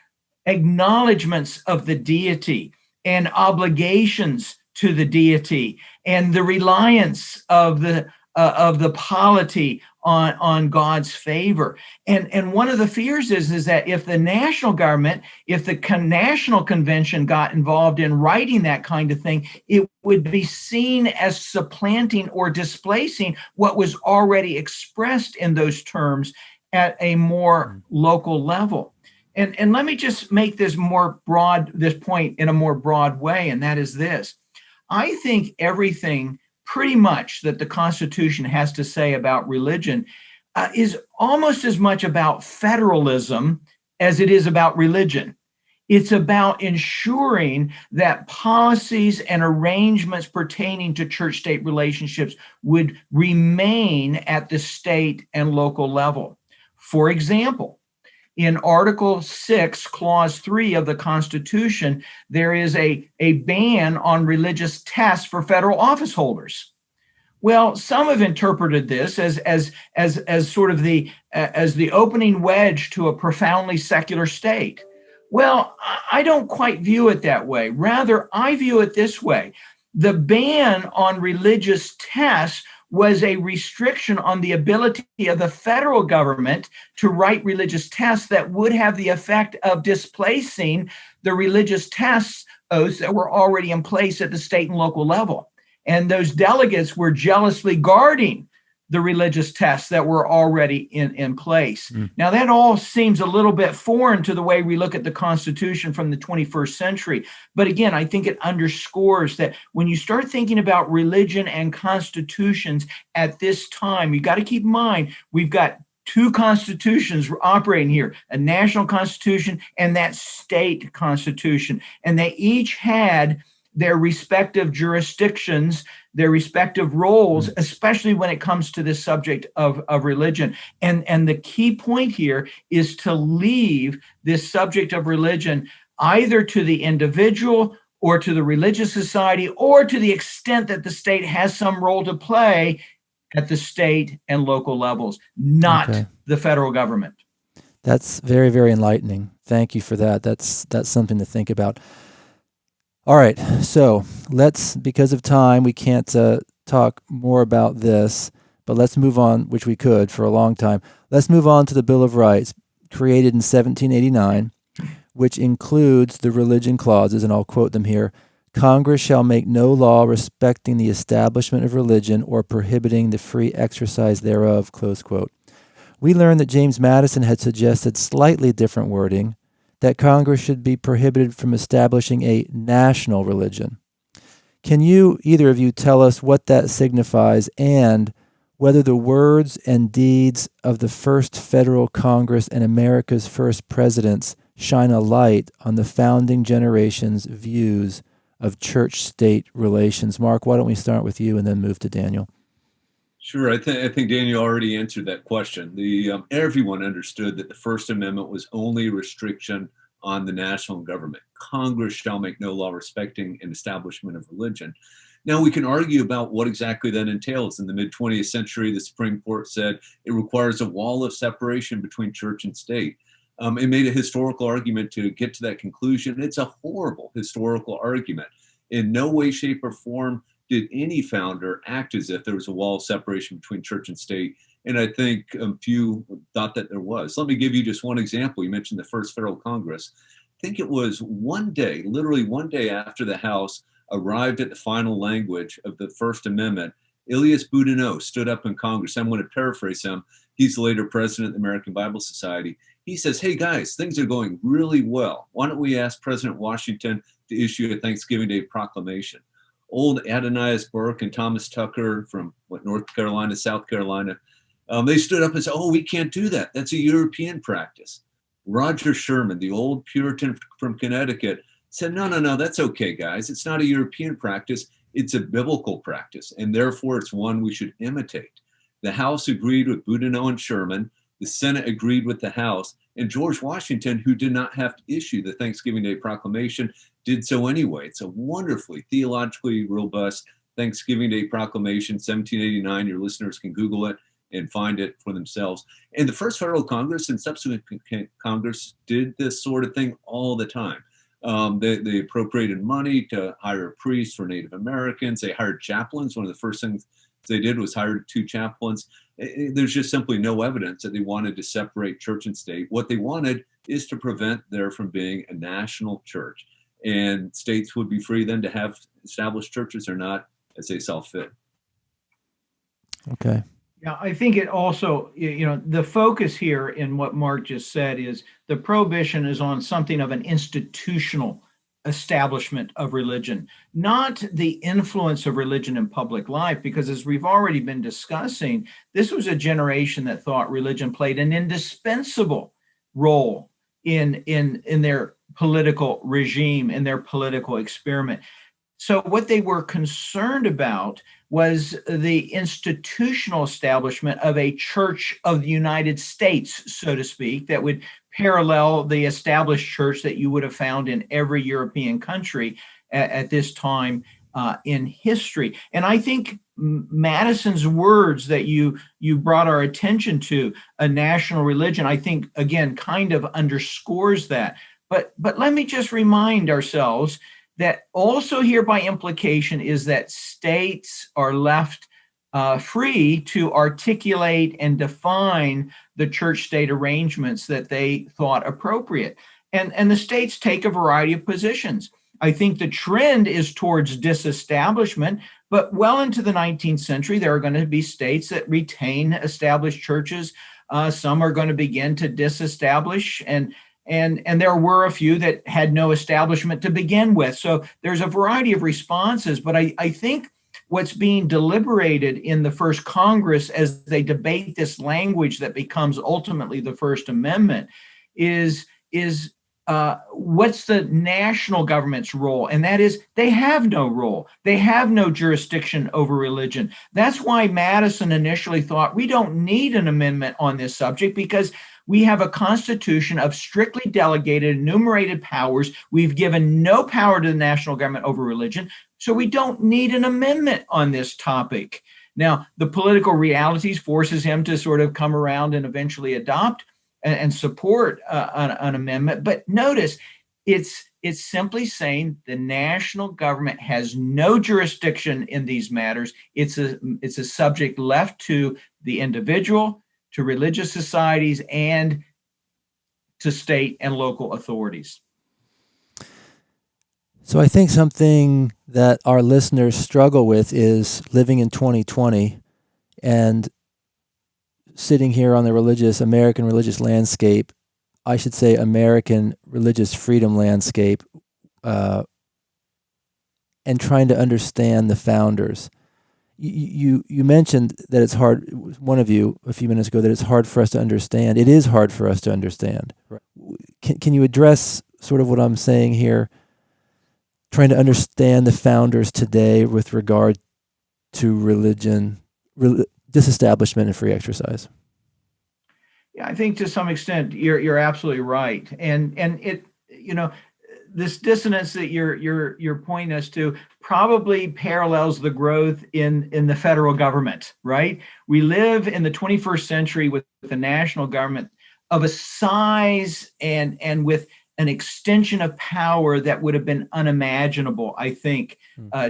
Speaker 2: acknowledgments of the deity and obligations to the deity and the reliance of the polity on God's favor. And one of the fears is that if the national government, if the national convention got involved in writing that kind of thing, it would be seen as supplanting or displacing what was already expressed in those terms at a more local level. And let me just make this point in a more broad way, and that is this. I think everything pretty much that the Constitution has to say about religion is almost as much about federalism as it is about religion. It's about ensuring that policies and arrangements pertaining to church-state relationships would remain at the state and local level. For example, in Article 6, Clause 3 of the Constitution, there is a ban on religious tests for federal office holders. Well, some have interpreted this as sort of the opening wedge to a profoundly secular state. Well, I don't quite view it that way. Rather, I view it this way. The ban on religious tests was a restriction on the ability of the federal government to write religious tests that would have the effect of displacing the religious tests oaths that were already in place at the state and local level. And those delegates were jealously guarding the religious tests that were already in place. Now, that all seems a little bit foreign to the way we look at the Constitution from the 21st century. But again, I think it underscores that when you start thinking about religion and constitutions at this time, you got to keep in mind, we've got two constitutions operating here, a national constitution and that state constitution. And they each had their respective jurisdictions their respective roles, especially when it comes to this subject of religion. And the key point here is to leave this subject of religion either to the individual or to the religious society, or to the extent that the state has some role to play at the state and local levels, not the federal government.
Speaker 1: That's very, very enlightening. Thank you for that. That's something to think about. All right, so because of time, we can't talk more about this, but let's move on, which we could for a long time. Let's move on to the Bill of Rights, created in 1789, which includes the religion clauses, and I'll quote them here. Congress shall make no law respecting the establishment of religion or prohibiting the free exercise thereof, close quote. We learned that James Madison had suggested slightly different wording, that Congress should be prohibited from establishing a national religion. Can you, either of you, tell us what that signifies and whether the words and deeds of the first federal Congress and America's first presidents shine a light on the founding generation's views of church-state relations? Mark, why don't we start with you and then move to Daniel?
Speaker 3: Sure. I think Daniel already answered that question. Everyone understood that the First Amendment was only a restriction on the national government. Congress shall make no law respecting an establishment of religion. Now, we can argue about what exactly that entails. In the mid-20th century, the Supreme Court said it requires a wall of separation between church and state. It made a historical argument to get to that conclusion. It's a horrible historical argument. In no way, shape, or form did any founder act as if there was a wall of separation between church and state. And I think few thought that there was. Let me give you just one example. You mentioned the first federal Congress. I think it was one day, literally one day after the House arrived at the final language of the First Amendment, Elias Boudinot stood up in Congress. I'm going to paraphrase him. He's the later president of the American Bible Society. He says, hey guys, things are going really well. Why don't we ask President Washington to issue a Thanksgiving Day proclamation? Old Adonias Burke and Thomas Tucker from North Carolina, South Carolina, they stood up and said, oh, we can't do that. That's a European practice. Roger Sherman, the old Puritan from Connecticut, said, no, that's okay, guys. It's not a European practice. It's a biblical practice, and therefore it's one we should imitate. The House agreed with Boudinot and Sherman. The Senate agreed with the House, and George Washington, who did not have to issue the Thanksgiving Day proclamation, did so anyway. It's a wonderfully theologically robust Thanksgiving Day proclamation, 1789. Your listeners can Google it and find it for themselves. And the first federal Congress and subsequent Congress did this sort of thing all the time. They appropriated money to hire a priest for Native Americans. They hired chaplains. One of the first things they did was hire 2 chaplains. There's just simply no evidence that they wanted to separate church and state. What they wanted is to prevent there from being a national church. And states would be free then to have established churches or not as they saw fit.
Speaker 1: Okay.
Speaker 2: Yeah, I think it also, the focus here in what Mark just said is the prohibition is on something of an institutional establishment of religion, not the influence of religion in public life, because as we've already been discussing, this was a generation that thought religion played an indispensable role in their political regime, in their political experiment. So what they were concerned about was the institutional establishment of a church of the United States, so to speak, that would parallel the established church that you would have found in every European country at this time in history. And I think Madison's words that you brought our attention to, a national religion, I think, again, kind of underscores that. But let me just remind ourselves that also here by implication is that states are left free to articulate and define the church-state arrangements that they thought appropriate. And the states take a variety of positions. I think the trend is towards disestablishment, but well into the 19th century, there are going to be states that retain established churches. Some are going to begin to disestablish, and there were a few that had no establishment to begin with. So there's a variety of responses, but I think what's being deliberated in the first Congress as they debate this language that becomes ultimately the First Amendment is what's the national government's role? And that is, they have no role. They have no jurisdiction over religion. That's why Madison initially thought we don't need an amendment on this subject, because we have a constitution of strictly delegated, enumerated powers. We've given no power to the national government over religion, so we don't need an amendment on this topic. Now, the political realities forces him to sort of come around and eventually adopt and support an amendment. But notice, it's simply saying the national government has no jurisdiction in these matters. It's a subject left to the individual, to religious societies, and to state and local authorities.
Speaker 1: So I think something that our listeners struggle with is living in 2020 and sitting here on the American religious landscape, I should say American religious freedom landscape, and trying to understand the founders. You mentioned that it's hard, one of you a few minutes ago, that it's hard for us to understand. It is hard for us to understand. Can you address sort of what I'm saying here, trying to understand the founders today with regard to religion, disestablishment, and free exercise?
Speaker 2: Yeah, I think to some extent you're absolutely right, and it, this dissonance that you're pointing us to probably parallels the growth in the federal government, right? We live in the 21st century with the national government of a size and with an extension of power that would have been unimaginable, I think,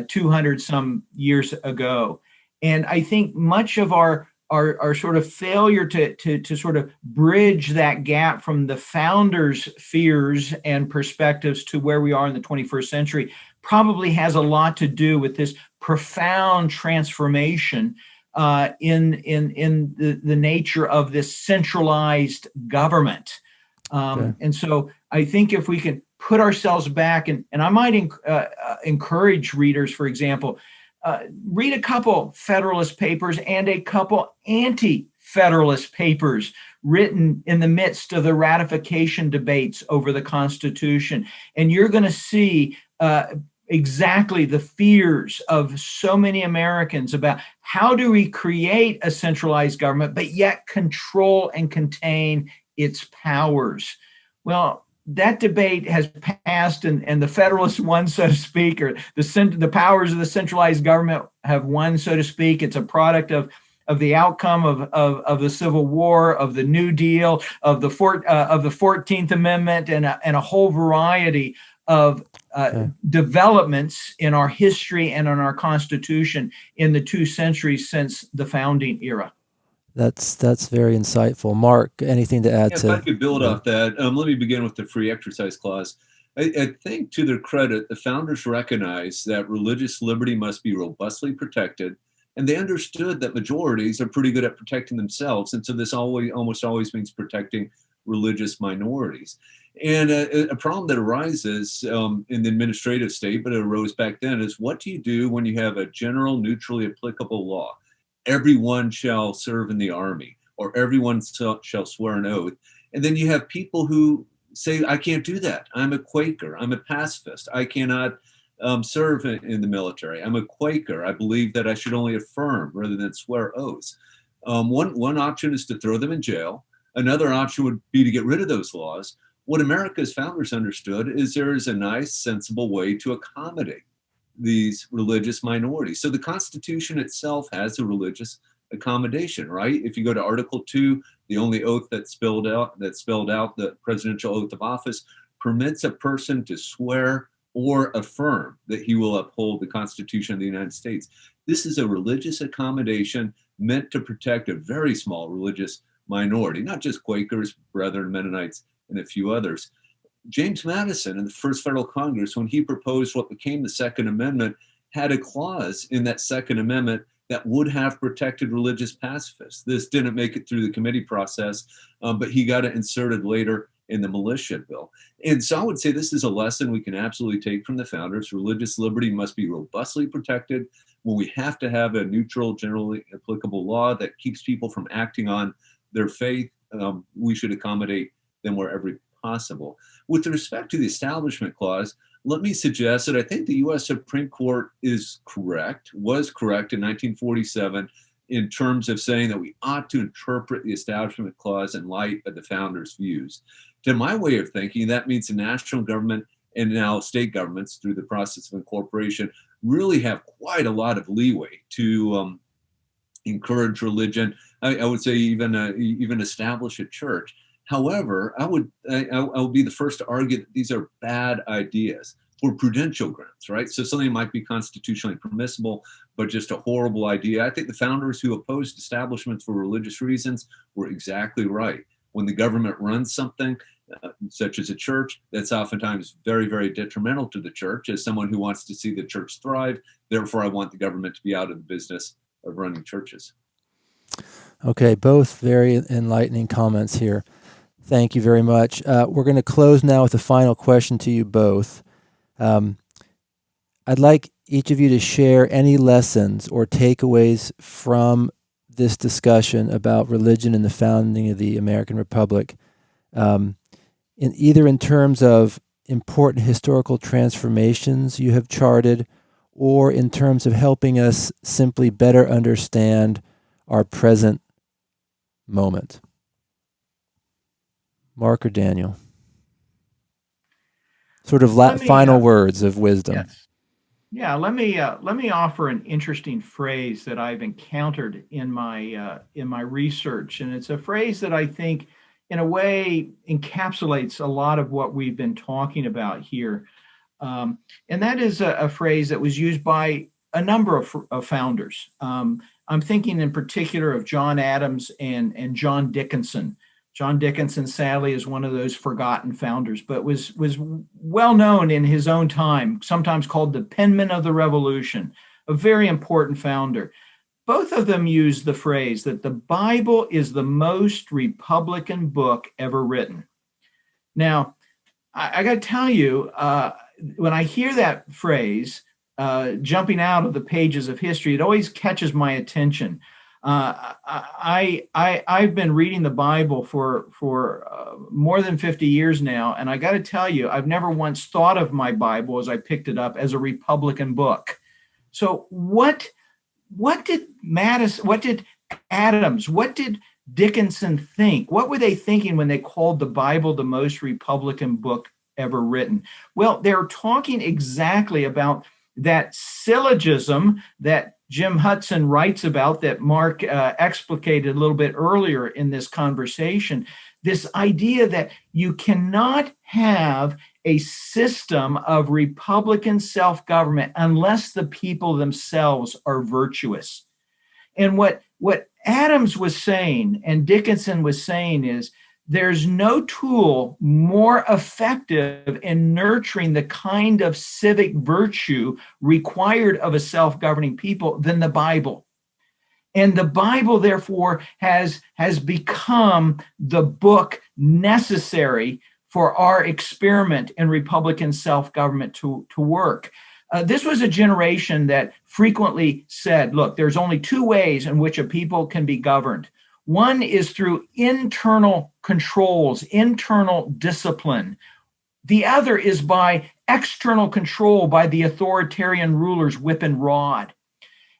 Speaker 2: 200 some years ago. And I think much of our sort of failure to sort of bridge that gap from the founders' fears and perspectives to where we are in the 21st century probably has a lot to do with this profound transformation in the nature of this centralized government. Okay. And so I think if we can put ourselves back, and I might encourage readers, for example, read a couple Federalist papers and a couple anti-Federalist papers written in the midst of the ratification debates over the Constitution. And you're going to see exactly the fears of so many Americans about how do we create a centralized government, but yet control and contain its powers. Well, that debate has passed, and the Federalists won, so to speak, or the powers of the centralized government have won, so to speak. It's a product of the outcome of the Civil War, of the New Deal, of the 14th Amendment, and a whole variety of developments in our history and in our Constitution in the 2 centuries since the founding era.
Speaker 1: That's very insightful. Mark, anything to add to?
Speaker 3: If I could build off that, let me begin with the free exercise clause. I think, to their credit, the founders recognized that religious liberty must be robustly protected, and they understood that majorities are pretty good at protecting themselves, and so this almost always means protecting religious minorities. And a problem that arises in the administrative state, but it arose back then, is what do you do when you have a general, neutrally applicable law? Everyone shall serve in the army, or everyone shall swear an oath. And then you have people who say, I can't do that. I'm a Quaker. I'm a pacifist. I cannot serve in the military. I'm a Quaker. I believe that I should only affirm rather than swear oaths. One option is to throw them in jail. Another option would be to get rid of those laws. What America's founders understood is there is a nice, sensible way to accommodate these religious minorities. So the Constitution itself has a religious accommodation, right? If you go to Article 2, the only oath that spelled out the presidential oath of office permits a person to swear or affirm that he will uphold the Constitution of the United States. This is a religious accommodation meant to protect a very small religious minority, not just Quakers, Brethren, Mennonites, and a few others. James Madison, in the first Federal Congress, when he proposed what became the Second Amendment, had a clause in that Second Amendment that would have protected religious pacifists. This didn't make it through the committee process, but he got it inserted later in the militia bill. And so I would say this is a lesson we can absolutely take from the founders. Religious liberty must be robustly protected. When we have to have a neutral, generally applicable law that keeps people from acting on their faith, we should accommodate them wherever possible. With respect to the Establishment Clause, let me suggest that I think the U.S. Supreme Court was correct in 1947 in terms of saying that we ought to interpret the Establishment Clause in light of the founders' views. To my way of thinking, that means the national government and now state governments, through the process of incorporation, really have quite a lot of leeway to encourage religion. I would say even establish a church. However, I would be the first to argue that these are bad ideas for prudential grounds, right? So something might be constitutionally permissible, but just a horrible idea. I think the founders who opposed establishments for religious reasons were exactly right. When the government runs something, such as a church, that's oftentimes very, very detrimental to the church. As someone who wants to see the church thrive, therefore I want the government to be out of the business of running churches.
Speaker 1: Okay, both very enlightening comments here. Thank you very much. We're going to close now with a final question to you both. I'd like each of you to share any lessons or takeaways from this discussion about religion and the founding of the American Republic, in terms of important historical transformations you have charted, or in terms of helping us simply better understand our present moment. Mark or Daniel? Sort of final words of wisdom.
Speaker 2: Yes. Yeah, let me offer an interesting phrase that I've encountered in my research, and it's a phrase that I think, in a way, encapsulates a lot of what we've been talking about here, and that is a phrase that was used by a number of founders. I'm thinking in particular of John Adams and John Dickinson. John Dickinson, sadly, is one of those forgotten founders, but was well known in his own time, sometimes called the penman of the revolution, a very important founder. Both of them used the phrase that the Bible is the most Republican book ever written. Now, I got to tell you, when I hear that phrase jumping out of the pages of history, it always catches my attention. I've been reading the Bible for more than 50 years now, and I got to tell you, I've never once thought of my Bible as I picked it up as a Republican book. So what did Adams, what did Dickinson think? What were they thinking when they called the Bible the most Republican book ever written? Well, they're talking exactly about that syllogism that Jim Hudson writes about, that Mark explicated a little bit earlier in this conversation, this idea that you cannot have a system of Republican self-government unless the people themselves are virtuous. And what Adams was saying and Dickinson was saying is, there's no tool more effective in nurturing the kind of civic virtue required of a self-governing people than the Bible. And the Bible, therefore, has become the book necessary for our experiment in Republican self-government to work. This was a generation that frequently said, look, there's only two ways in which a people can be governed. One is through internal controls, internal discipline. The other is by external control by the authoritarian rulers, whip and rod.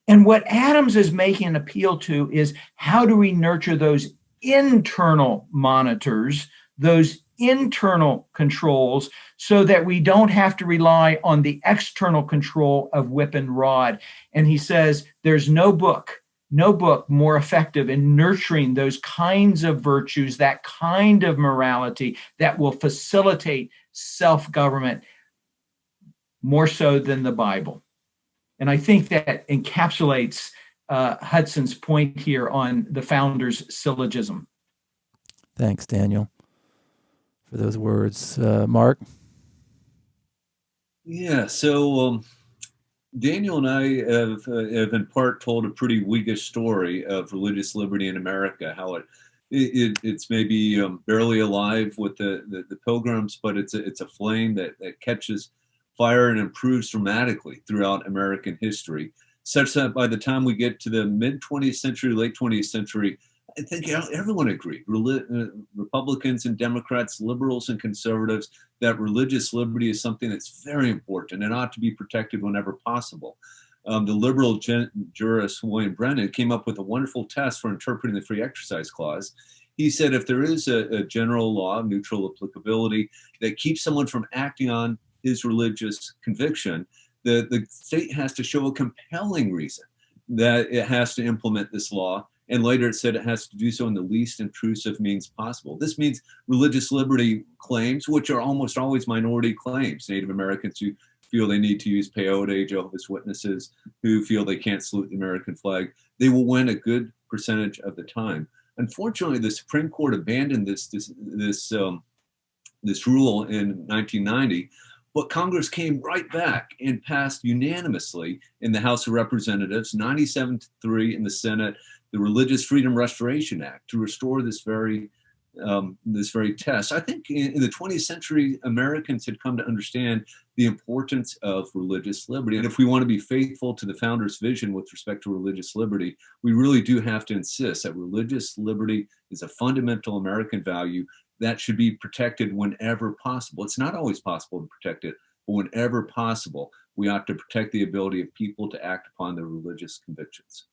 Speaker 2: And what Adams is making an appeal to is, how do we nurture those internal monitors, those internal controls, so that we don't have to rely on the external control of whip and rod? And he says there's no book more effective in nurturing those kinds of virtues, that kind of morality that will facilitate self-government more so than the Bible. And I think that encapsulates Hudson's point here on the founder's syllogism.
Speaker 1: Thanks, Daniel, for those words. Mark?
Speaker 3: Yeah, so Daniel and I have in part told a pretty Whiggish story of religious liberty in America, how it's maybe barely alive with the Pilgrims, but it's a flame that catches fire and improves dramatically throughout American history, such that by the time we get to the mid 20th century, late 20th century, I think everyone agreed, Republicans and Democrats, liberals and conservatives, that religious liberty is something that's very important and ought to be protected whenever possible. The liberal jurist William Brennan came up with a wonderful test for interpreting the Free Exercise Clause. He said if there is a general law of neutral applicability that keeps someone from acting on his religious conviction, the state has to show a compelling reason that it has to implement this law. And later it said it has to do so in the least intrusive means possible. This means religious liberty claims, which are almost always minority claims, Native Americans who feel they need to use peyote, Jehovah's Witnesses who feel they can't salute the American flag, they will win a good percentage of the time. Unfortunately, the Supreme Court abandoned this rule in 1990, but Congress came right back and passed unanimously in the House of Representatives, 97-3 in the Senate, the Religious Freedom Restoration Act to restore this very test. I think in the 20th century, Americans had come to understand the importance of religious liberty. And if we want to be faithful to the founders' vision with respect to religious liberty, we really do have to insist that religious liberty is a fundamental American value that should be protected whenever possible. It's not always possible to protect it, but whenever possible, we ought to protect the ability of people to act upon their religious convictions.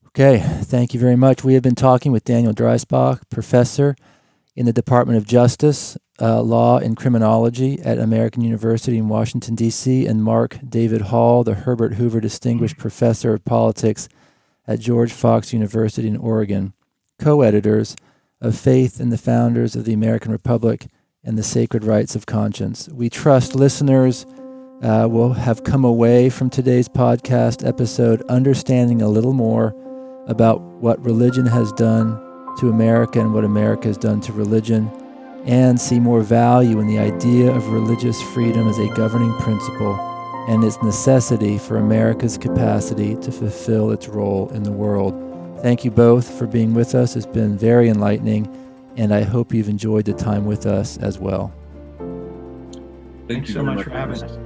Speaker 1: Okay, thank you very much. We have been talking with Daniel Dreisbach, professor in the Department of Justice, Law and Criminology at American University in Washington, D.C., and Mark David Hall, the Herbert Hoover Distinguished Professor of Politics at George Fox University in Oregon, co-editors of Faith in the Founders of the American Republic and the Sacred Rights of Conscience. We trust listeners will have come away from today's podcast episode understanding a little more about what religion has done to America and what America has done to religion, and see more value in the idea of religious freedom as a governing principle and its necessity for America's capacity to fulfill its role in the world. Thank you both for being with us. It's been very enlightening, and I hope you've enjoyed the time with us as well.
Speaker 2: Thanks so much for having us.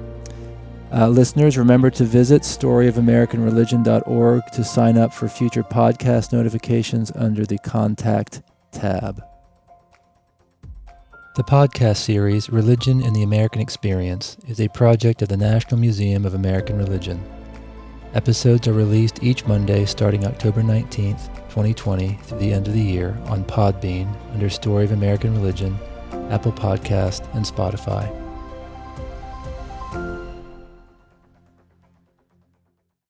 Speaker 1: Listeners, remember to visit storyofamericanreligion.org to sign up for future podcast notifications under the Contact tab. The podcast series, Religion and the American Experience, is a project of the National Museum of American Religion. Episodes are released each Monday starting October 19th, 2020 through the end of the year on Podbean under Story of American Religion, Apple Podcast, and Spotify.